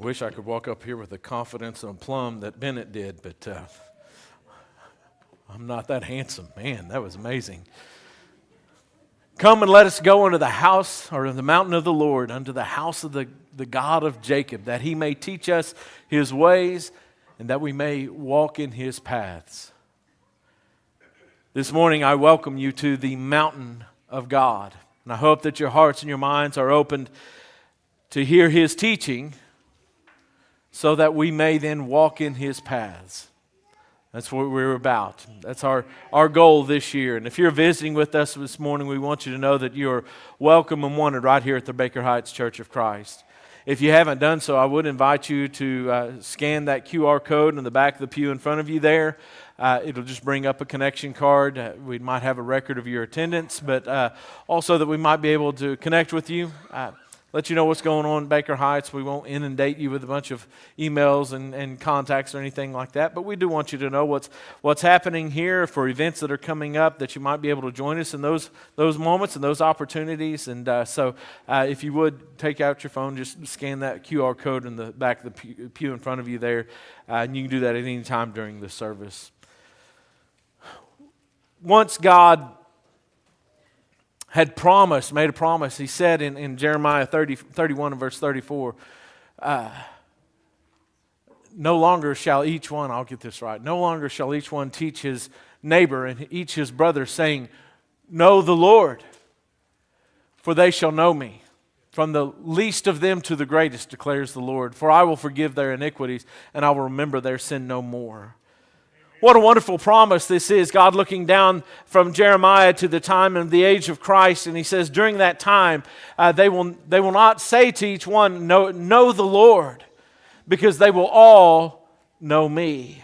I wish I could walk up here with the confidence and aplomb that Bennett did, but I'm not that handsome. Man, that was amazing. Come and let us go unto the house, or the mountain of the Lord, unto the house of the God of Jacob, that he may teach us his ways, and that we may walk in his paths. This morning I welcome you to the mountain of God, and I hope that your hearts and your minds are opened to hear his teaching, so that we may then walk in his paths. That's what we're about. That's our goal this year. And if you're visiting with us this morning, we want you to know that you're welcome and wanted right here at the Baker Heights Church of Christ. If you haven't done so, I would invite you to scan that QR code in the back of the pew in front of you there. It'll just bring up a connection card. We might have a record of your attendance, but also that we might be able to connect with you. Let you know what's going on in Baker Heights. We won't inundate you with a bunch of emails and contacts or anything like that, but we do want you to know what's happening here for events that are coming up, that you might be able to join us in those moments and those opportunities. And so if you would take out your phone, just scan that QR code in the back of the pew in front of you there, and you can do that at any time during the service. Once God had made a promise. He said in Jeremiah 31 and verse 34, no longer shall each one, I'll get this right, no longer shall each one teach his neighbor and each his brother, saying, know the Lord, for they shall know me. From the least of them to the greatest, declares the Lord. For I will forgive their iniquities, and I will remember their sin no more. What a wonderful promise this is. God looking down from Jeremiah to the time of the age of Christ, and he says during that time they will not say to each one, know the Lord, because they will all know me.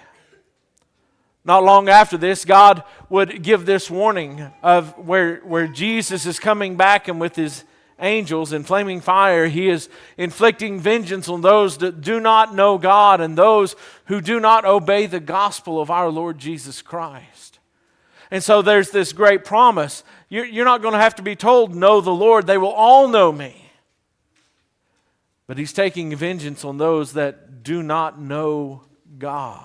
Not long after this, God would give this warning of where Jesus is coming back, and with his angels in flaming fire, he is inflicting vengeance on those that do not know God and those who do not obey the gospel of our Lord Jesus Christ. And so there's this great promise. You're not going to have to be told, know the Lord. They will all know me. But he's taking vengeance on those that do not know God.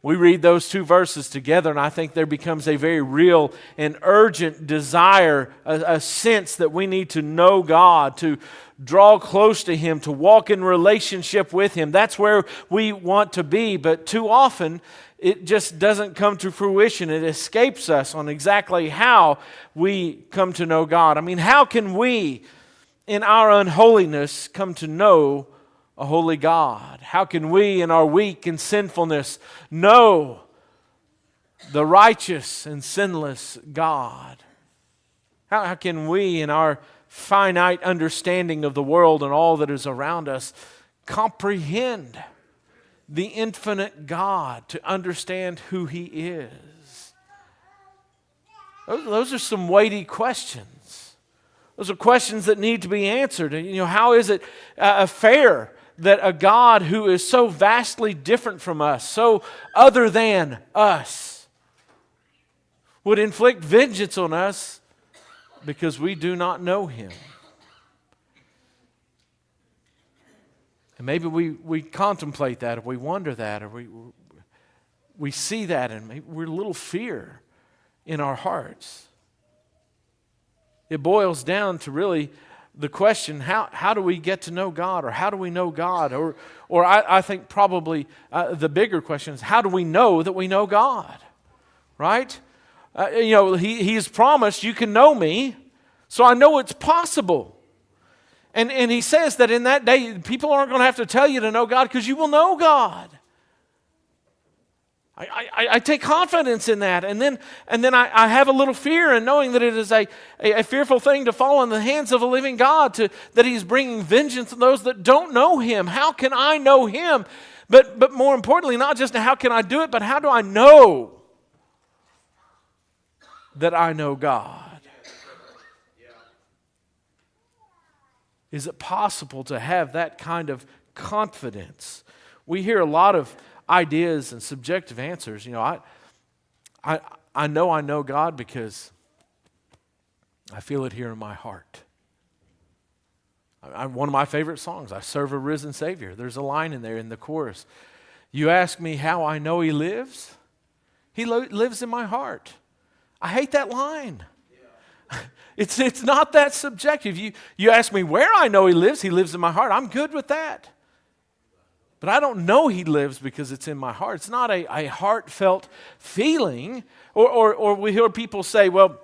We read those two verses together, and I think there becomes a very real and urgent desire, a sense that we need to know God, to draw close to him, to walk in relationship with him. That's where we want to be, but too often it just doesn't come to fruition. It escapes us on exactly how we come to know God. I mean, how can we, in our unholiness, come to know a holy God? How can we in our weak and sinfulness know the righteous and sinless God? How can we in our finite understanding of the world and all that is around us comprehend the infinite God, to understand who he is? Those are some weighty questions. Those are questions that need to be answered. And how is it fair that a God who is so vastly different from us, so other than us, would inflict vengeance on us because we do not know him? And maybe we contemplate that, or we wonder that, or we see that, and maybe we're a little fear in our hearts. It boils down to really the question, how do we get to know God, or how do we know God? Or I think probably the bigger question is, how do we know that we know God? Right? He has promised, you can know me, so I know it's possible. And he says that in that day, people aren't going to have to tell you to know God, because you will know God. I take confidence in that, and then I have a little fear in knowing that it is a fearful thing to fall in the hands of a living God, that he's bringing vengeance on those that don't know him. How can I know him? But more importantly, not just how can I do it, but how do I know that I know God? Is it possible to have that kind of confidence? We hear a lot of ideas and subjective answers. I know God because I feel it here in my heart. One of my favorite songs, I Serve a Risen Savior. There's a line in there in the chorus. You ask me how I know He lives? He lives in my heart. I hate that line. Yeah. It's not that subjective. You ask me where I know He lives in my heart. I'm good with that. But I don't know He lives because it's in my heart. It's not a heartfelt feeling. Or we hear people say, well,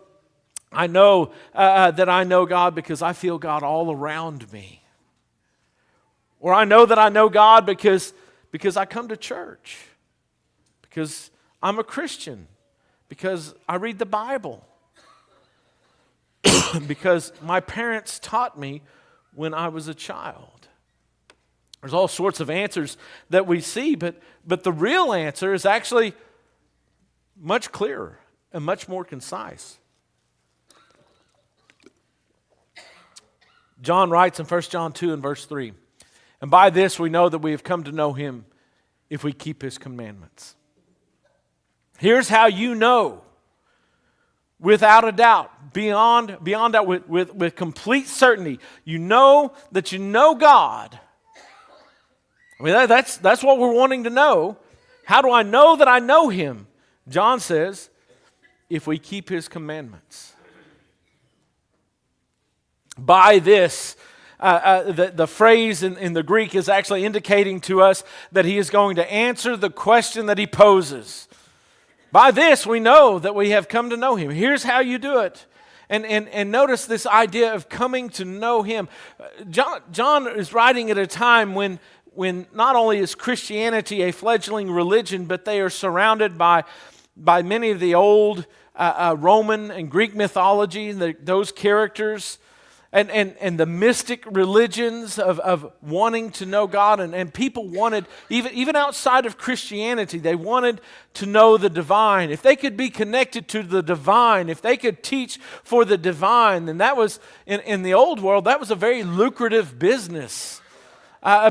I know that I know God because I feel God all around me. Or I know that I know God because I come to church. Because I'm a Christian. Because I read the Bible. Because my parents taught me when I was a child. There's all sorts of answers that we see, but the real answer is actually much clearer and much more concise. John writes in 1 John 2 and verse 3, and by this we know that we have come to know Him if we keep His commandments. Here's how you know, without a doubt, beyond doubt, with complete certainty, you know that you know God. I mean, that's what we're wanting to know. How do I know that I know Him? John says, if we keep His commandments. By this, the phrase in the Greek is actually indicating to us that He is going to answer the question that He poses. By this, we know that we have come to know Him. Here's how you do it. And notice this idea of coming to know Him. John is writing at a time when not only is Christianity a fledgling religion, but they are surrounded by many of the old Roman and Greek mythology, those characters, and the mystic religions of wanting to know God. And people wanted, even outside of Christianity, they wanted to know the divine. If they could be connected to the divine, if they could teach for the divine, then that was, in the old world, that was a very lucrative business.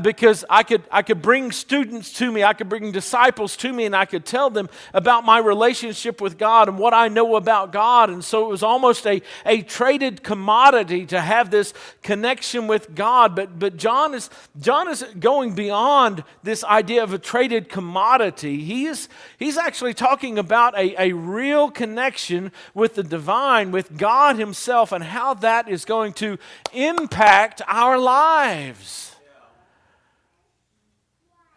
Because I could bring students to me, I could bring disciples to me, and I could tell them about my relationship with God and what I know about God. And so it was almost a traded commodity to have this connection with God. But John is going beyond this idea of a traded commodity. He's actually talking about a real connection with the divine, with God Himself, and how that is going to impact our lives.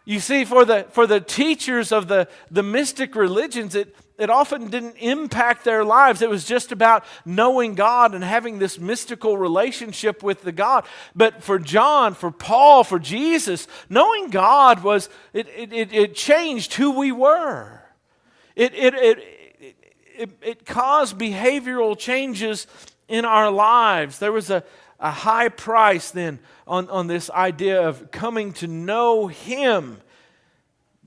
You see, for the teachers of the mystic religions, it often didn't impact their lives. It was just about knowing God and having this mystical relationship with the God. But for John, for Paul, for Jesus, knowing God it changed who we were. It caused behavioral changes in our lives. There was a high price then on this idea of coming to know Him.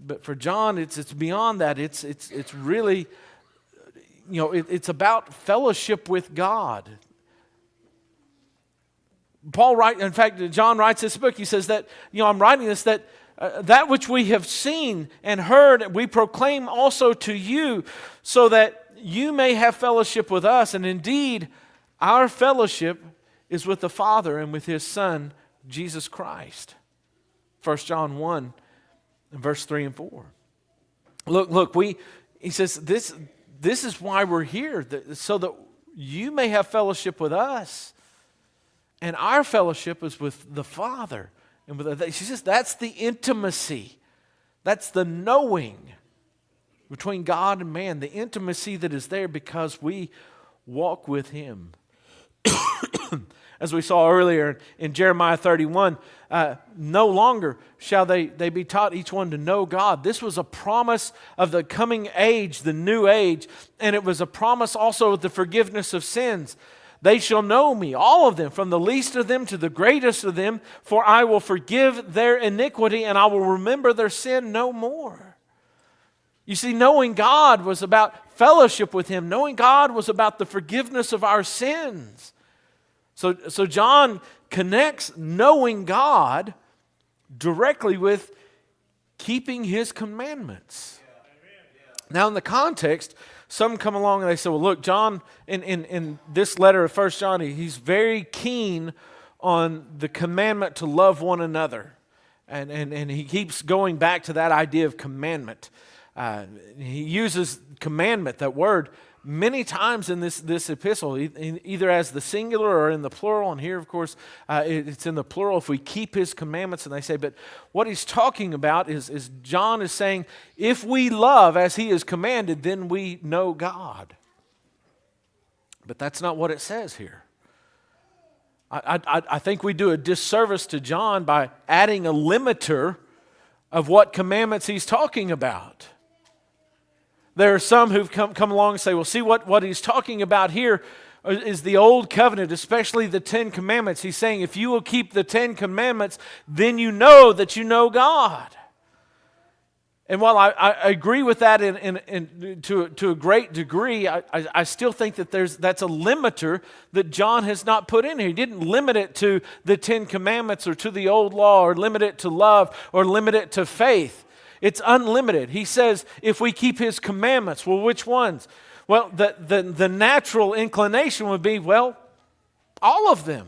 But for John, it's beyond that. It's really, it's about fellowship with God. John writes this book. He says that, I'm writing this, that that which we have seen and heard, we proclaim also to you, so that you may have fellowship with us. And indeed, our fellowship is with the Father and with His Son, Jesus Christ. 1 John 1, verse 3 and 4. Look, he says, this is why we're here, so that you may have fellowship with us. And our fellowship is with the Father. And she says that's the intimacy. That's the knowing between God and man. The intimacy that is there because we walk with Him. As we saw earlier in Jeremiah 31, no longer shall they be taught each one to know God. This was a promise of the coming age, the new age, and it was a promise also of the forgiveness of sins. They shall know me, all of them, from the least of them to the greatest of them, for I will forgive their iniquity and I will remember their sin no more. You see, knowing God was about fellowship with Him. Knowing God was about the forgiveness of our sins. So John connects knowing God directly with keeping His commandments. Now, in the context, some come along and they say, well, look, John, in this letter of 1 John, he's very keen on the commandment to love one another. And he keeps going back to that idea of commandment. He uses commandment, that word, many times in this epistle, either as the singular or in the plural. And here, of course, it's in the plural, if we keep his commandments. And they say, but what he's talking about is John is saying, if we love as he is commanded, then we know God. But that's not what it says here. I think we do a disservice to John by adding a limiter of what commandments he's talking about. There are some who've come along and say, well, see what he's talking about here is the old covenant, especially the 10 commandments. He's saying if you will keep the 10 commandments, then you know that you know God. And while I agree with that to a great degree, I still think that that's a limiter that John has not put in here. He didn't limit it to the 10 commandments or to the old law or limit it to love or limit it to faith. It's unlimited. He says if we keep his commandments, well, which ones? Well, the natural inclination would be, well, all of them.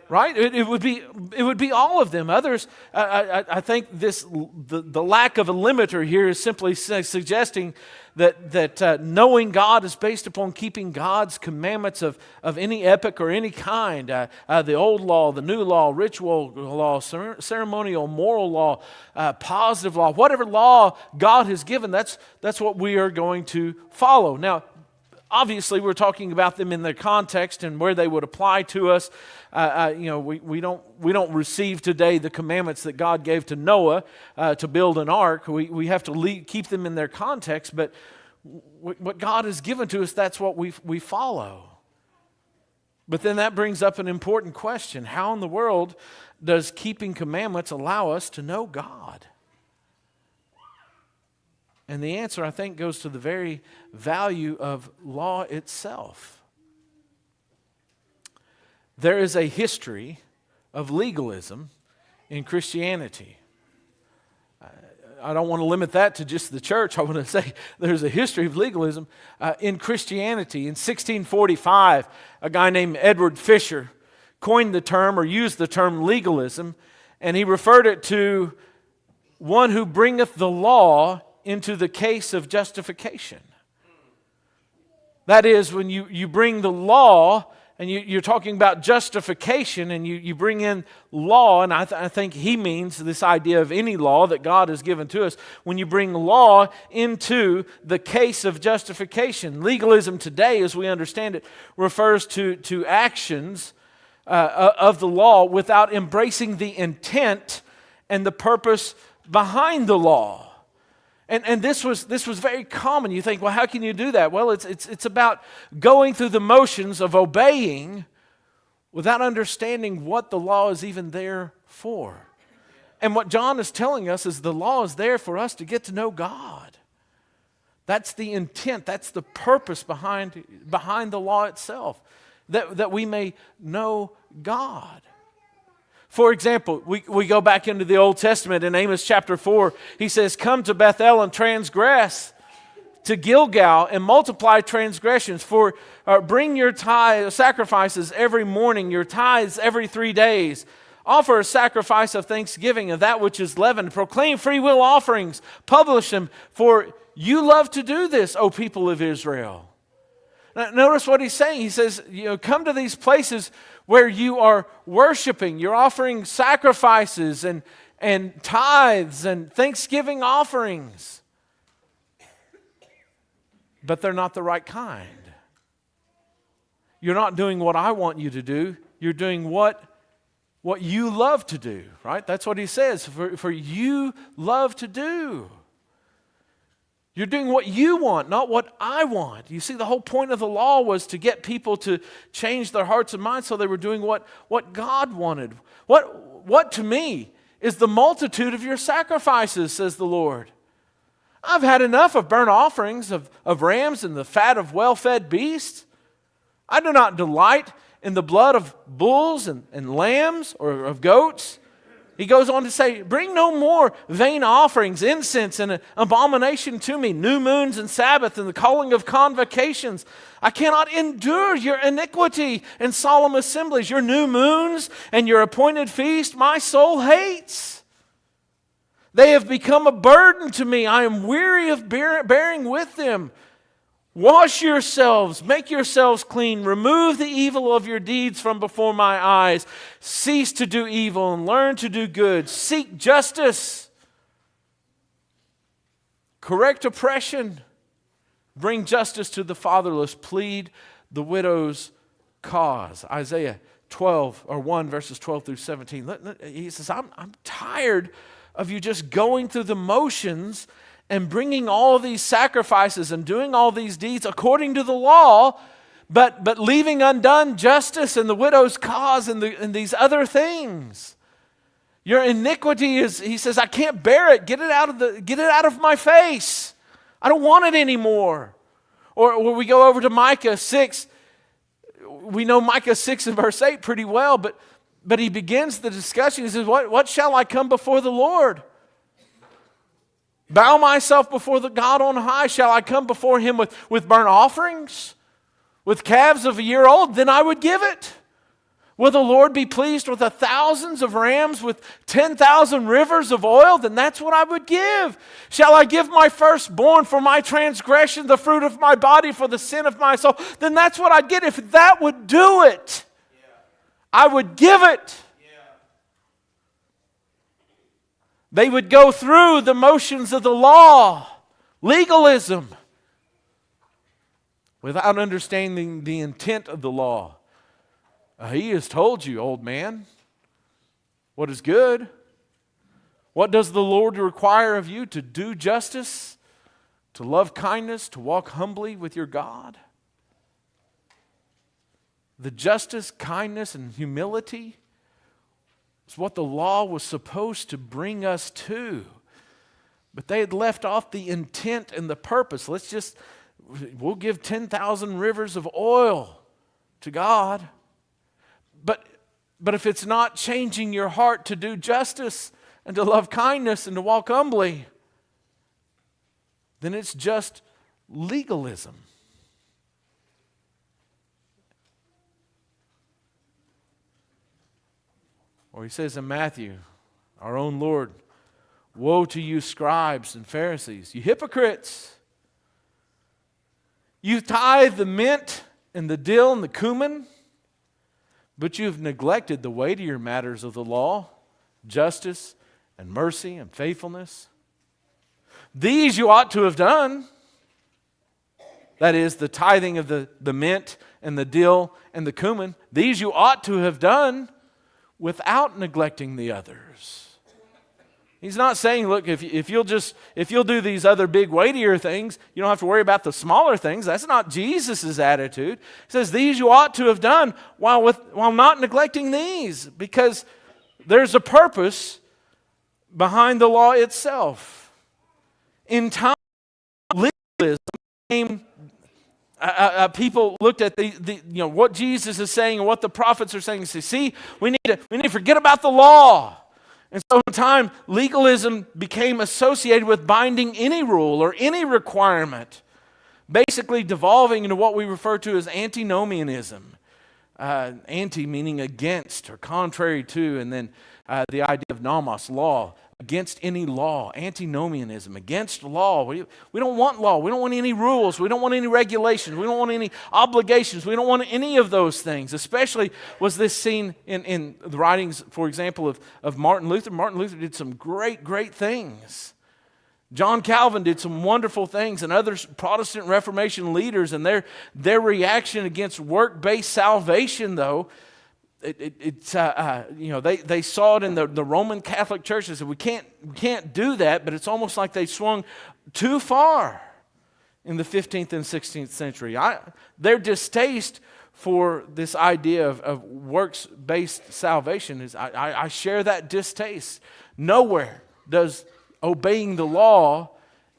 Right? It would be all of them. Others, I think the lack of a limiter here is simply suggesting that knowing God is based upon keeping God's commandments of any epoch or any kind. The old law, the new law, ritual law, ceremonial, moral law, positive law, whatever law God has given, that's what we are going to follow. Now, obviously, we're talking about them in their context and where they would apply to us. We don't receive today the commandments that God gave to Noah to build an ark. We have to keep them in their context. But what God has given to us, that's what we follow. But then that brings up an important question: how in the world does keeping commandments allow us to know God? And the answer, I think, goes to the very value of law itself. There is a history of legalism in Christianity. I don't want to limit that to just the church. I want to say there's a history of legalism in Christianity. In 1645, a guy named Edward Fisher coined the term or used the term legalism, and he referred it to one who bringeth the law into the case of justification. That is, when you bring the law, and you're talking about justification, and you bring in law, and I think he means this idea of any law that God has given to us. When you bring law into the case of justification, legalism today, as we understand it, refers to actions of the law without embracing the intent and the purpose behind the law. And this was very common. You think, well, how can you do that? Well, it's about going through the motions of obeying without understanding what the law is even there for. And what John is telling us is the law is there for us to get to know God. That's the intent. That's the purpose behind the law itself, that we may know God. For example, we go back into the Old Testament in Amos chapter 4. He says, come to Bethel and transgress, to Gilgal and multiply transgressions. For bring your sacrifices every morning, your tithes every 3 days. Offer a sacrifice of thanksgiving of that which is leavened. Proclaim free will offerings. Publish them, for you love to do this, O people of Israel. Now, notice what he's saying. He says, come to these places where you are worshiping. You're offering sacrifices and tithes and thanksgiving offerings. But they're not the right kind. You're not doing what I want you to do. You're doing what you love to do, right? That's what he says. For you love to do. You're doing what you want, not what I want. You see, the whole point of the law was to get people to change their hearts and minds so they were doing what God wanted. What to me is the multitude of your sacrifices, says the Lord. I've had enough of burnt offerings of rams and the fat of well-fed beasts. I do not delight in the blood of bulls and lambs or of goats. He goes on to say, bring no more vain offerings, incense, and abomination to me, new moons and Sabbath, and the calling of convocations. I cannot endure your iniquity and solemn assemblies, your new moons and your appointed feast. My soul hates. They have become a burden to me. I am weary of bearing with them. Wash yourselves, make yourselves clean, remove the evil of your deeds from before my eyes. Cease to do evil and learn to do good. Seek justice. Correct oppression. Bring justice to the fatherless. Plead the widow's cause. Isaiah 12, or 1, verses 12 through 17. He says, I'm tired of you just going through the motions and bringing all these sacrifices and doing all these deeds according to the law, but leaving undone justice and the widow's cause and these other things. Your iniquity is, he says, I can't bear it. Get it out of my face. I don't want it anymore. Or when we go over to Micah 6, we know Micah 6 and verse 8 pretty well, but he begins the discussion. He says, what shall I come before the Lord? Bow myself before the God on high. Shall I come before him with burnt offerings? With calves of a year old? Then I would give it. Will the Lord be pleased with 1,000s of rams, with 10,000 rivers of oil? Then that's what I would give. Shall I give my firstborn for my transgression, the fruit of my body for the sin of my soul? Then that's what I'd get. If that would do it, I would give it. They would go through the motions of the law, legalism, without understanding the intent of the law. He has told you, old man, what is good. What does the Lord require of you? To do justice, to love kindness, to walk humbly with your God. The justice, kindness, and humility is what the law was supposed to bring us to. But they had left off the intent and the purpose. We'll give 10,000 rivers of oil to God. But if it's not changing your heart to do justice and to love kindness and to walk humbly, then it's just legalism. Or he says in Matthew, our own Lord, woe to you scribes and Pharisees, you hypocrites! You tithe the mint and the dill and the cumin, but you have neglected the weightier matters of the law, justice and mercy and faithfulness. These you ought to have done. That is, the tithing of the mint and the dill and the cumin. These you ought to have done without neglecting the others. He's not saying, look, if you'll do these other big weightier things, you don't have to worry about the smaller things. That's not Jesus' attitude. He says, these you ought to have done while not neglecting these, because there's a purpose behind the law itself. In time, legalism came. People looked at what Jesus is saying and what the prophets are saying and say, see, we need to forget about the law. And so in time, legalism became associated with binding any rule or any requirement, basically devolving into what we refer to as antinomianism. Anti meaning against or contrary to, and then the idea of nomos, law, against any law, antinomianism, against law. We don't want law. We don't want any rules. We don't want any regulations. We don't want any obligations. We don't want any of those things. Especially was this seen in the writings, for example, of Martin Luther. Martin Luther did some great things. John Calvin did some wonderful things, and other Protestant Reformation leaders, and their reaction against work-based salvation, though, they saw it in the Roman Catholic Church. They said, we can't do that, but it's almost like they swung too far in the 15th and 16th century. Their distaste for this idea of works-based salvation is, I share that distaste. Nowhere does obeying the law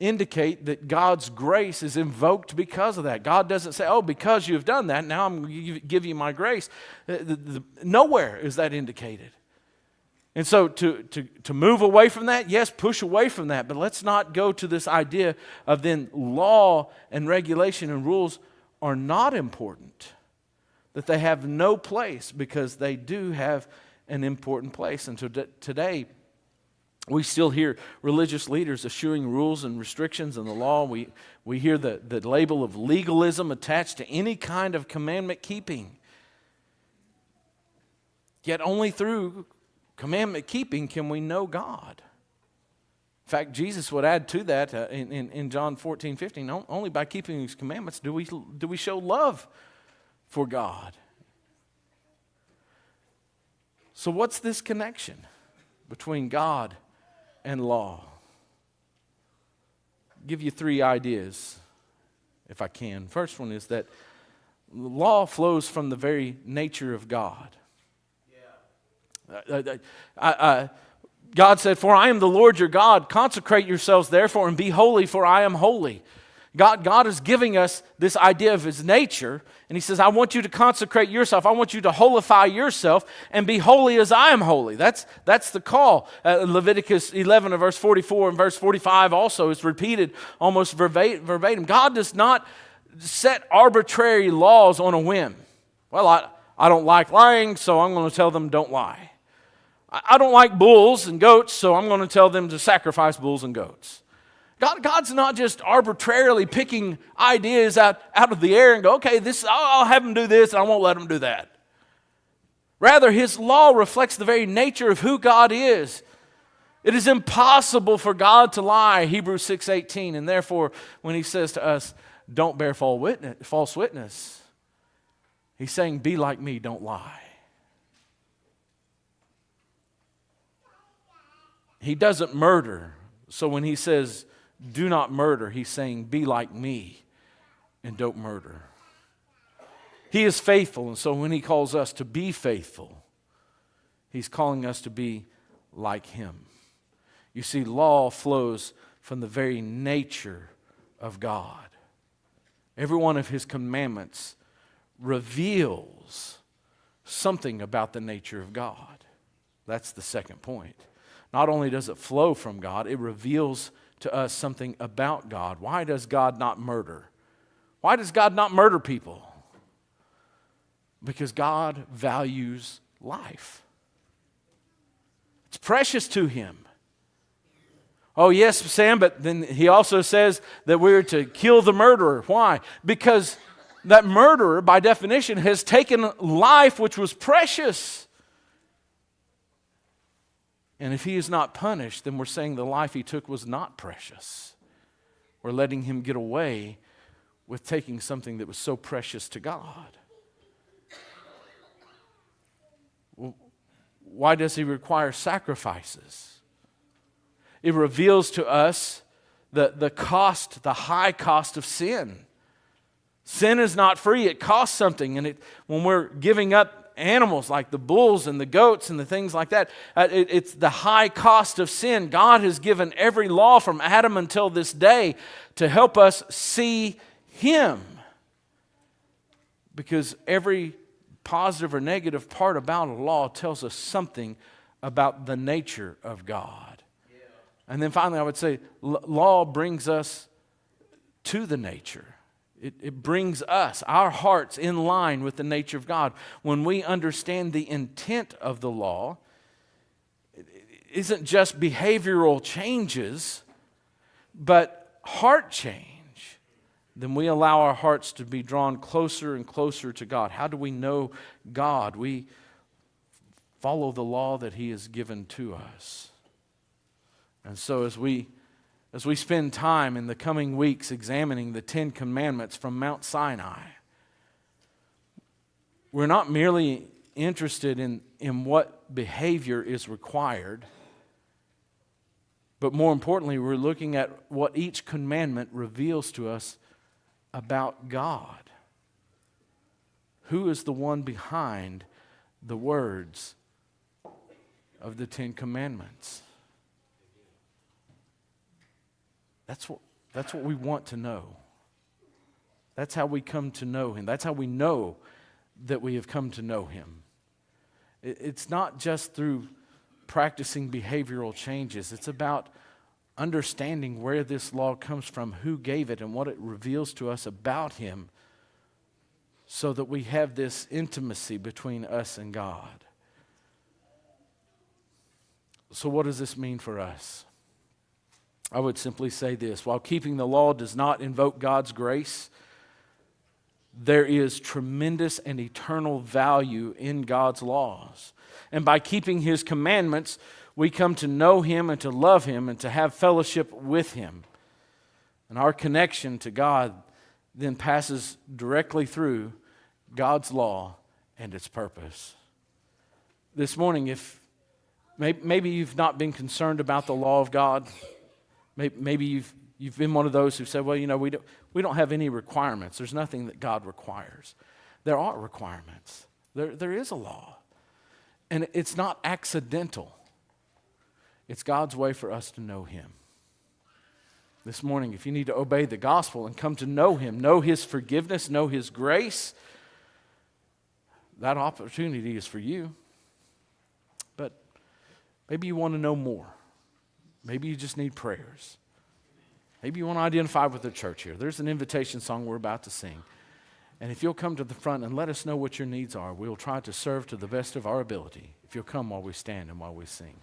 indicate that God's grace is invoked because of that. God doesn't say, oh, because you've done that, now I'm going to give you my grace. Nowhere is that indicated. And so to move away from that, yes, push away from that, but let's not go to this idea of then law and regulation and rules are not important, that they have no place, because they do have an important place. And so today, we still hear religious leaders eschewing rules and restrictions in the law. We hear the label of legalism attached to any kind of commandment keeping. Yet only through commandment keeping can we know God. In fact, Jesus would add to that in John 14:15, only by keeping His commandments do we show love for God. So what's this connection between God and law? I'll give you 3 ideas, if I can. First one is that law flows from the very nature of God. God said, "For I am the Lord your God. Consecrate yourselves therefore and be holy, for I am holy." God is giving us this idea of His nature, and He says, I want you to consecrate yourself. I want you to holify yourself and be holy as I am holy. That's the call. Leviticus 11 verse 44 and verse 45 also is repeated almost verbatim. God does not set arbitrary laws on a whim. Well, I don't like lying, so I'm going to tell them don't lie. I don't like bulls and goats, so I'm going to tell them to sacrifice bulls and goats. God's not just arbitrarily picking ideas out of the air and go, okay, I'll have them do this and I won't let them do that. Rather, His law reflects the very nature of who God is. It is impossible for God to lie, Hebrews 6:18, and therefore when He says to us, don't bear false witness, He's saying, be like me, don't lie. He doesn't murder, so when He says, do not murder, He's saying, be like me and don't murder. He is faithful, and so when He calls us to be faithful, He's calling us to be like Him. You see, law flows from the very nature of God. Every one of His commandments reveals something about the nature of God. That's the second point. Not only does it flow from God, it reveals to us something about God. Why does God not murder? Why does God not murder people? Because God values life. It's precious to Him. Oh yes, Sam, but then He also says that we're to kill the murderer. Why? Because that murderer, by definition, has taken life which was precious. And if he is not punished, then we're saying the life he took was not precious. We're letting him get away with taking something that was so precious to God. Why does He require sacrifices? It reveals to us the cost, the high cost of sin. Sin is not free. It costs something. And when we're giving up animals like the bulls and the goats and the things like that, it's the high cost of sin. God has given every law from Adam until this day to help us see Him. Because every positive or negative part about a law tells us something about the nature of God. Yeah. And then finally I would say law brings us to the nature. It brings us, our hearts, in line with the nature of God. When we understand the intent of the law, it isn't just behavioral changes, but heart change. Then we allow our hearts to be drawn closer and closer to God. How do we know God? We follow the law that He has given to us. And so as we spend time in the coming weeks examining the 10 Commandments from Mount Sinai, we're not merely interested in what behavior is required, but more importantly, we're looking at what each commandment reveals to us about God. Who is the one behind the words of the 10 Commandments? That's what we want to know. That's how we come to know Him. That's how we know that we have come to know Him. It's not just through practicing behavioral changes. It's about understanding where this law comes from, who gave it, and what it reveals to us about him, so that we have this intimacy between us and God. So what does this mean for us? I would simply say this: while keeping the law does not invoke God's grace, there is tremendous and eternal value in God's laws. And by keeping his commandments, we come to know him and to love him and to have fellowship with him. And our connection to God then passes directly through God's law and its purpose. This morning, if maybe you've not been concerned about the law of God, maybe you've been one of those who said, well, we don't have any requirements. There's nothing that God requires. There are requirements. There is a law. And it's not accidental. It's God's way for us to know him. This morning, if you need to obey the gospel and come to know him, know his forgiveness, know his grace, that opportunity is for you. But maybe you want to know more. Maybe you just need prayers. Maybe you want to identify with the church here. There's an invitation song we're about to sing. And if you'll come to the front and let us know what your needs are, we'll try to serve to the best of our ability. If you'll come while we stand and while we sing.